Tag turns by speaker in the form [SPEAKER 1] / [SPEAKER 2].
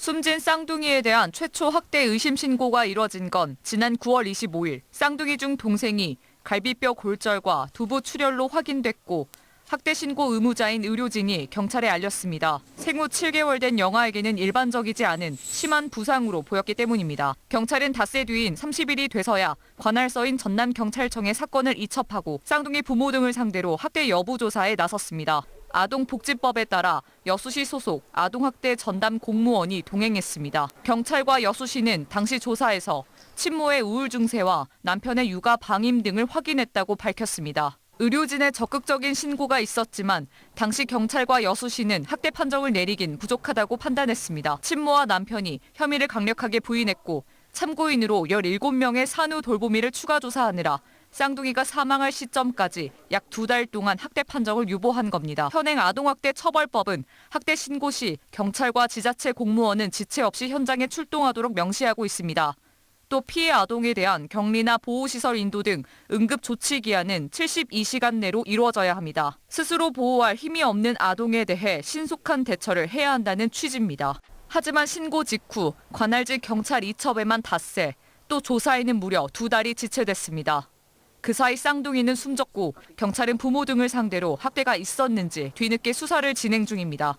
[SPEAKER 1] 숨진 쌍둥이에 대한 최초 학대 의심 신고가 이뤄진 건 지난 9월 25일 쌍둥이 중 동생이 갈비뼈 골절과 두부 출혈로 확인됐고 학대 신고 의무자인 의료진이 경찰에 알렸습니다. 생후 7개월 된 영아에게는 일반적이지 않은 심한 부상으로 보였기 때문입니다. 경찰은 닷새 뒤인 30일이 돼서야 관할서인 전남경찰청에 사건을 이첩하고 쌍둥이 부모 등을 상대로 학대 여부 조사에 나섰습니다. 아동복지법에 따라 여수시 소속 아동학대 전담 공무원이 동행했습니다. 경찰과 여수시는 당시 조사에서 친모의 우울 증세와 남편의 육아 방임 등을 확인했다고 밝혔습니다. 의료진의 적극적인 신고가 있었지만 당시 경찰과 여수시는 학대 판정을 내리긴 부족하다고 판단했습니다. 친모와 남편이 혐의를 강력하게 부인했고 참고인으로 17명의 산후 돌보미를 추가 조사하느라 쌍둥이가 사망할 시점까지 약 2달 동안 학대 판정을 유보한 겁니다. 현행 아동학대 처벌법은 학대 신고 시 경찰과 지자체 공무원은 지체 없이 현장에 출동하도록 명시하고 있습니다. 또 피해 아동에 대한 격리나 보호시설 인도 등 응급 조치 기한은 72시간 내로 이루어져야 합니다. 스스로 보호할 힘이 없는 아동에 대해 신속한 대처를 해야 한다는 취지입니다. 하지만 신고 직후 관할지 경찰 이첩에만 닷새, 또 조사에는 무려 2달이 지체됐습니다. 그 사이 쌍둥이는 숨졌고 경찰은 부모 등을 상대로 학대가 있었는지 뒤늦게 수사를 진행 중입니다.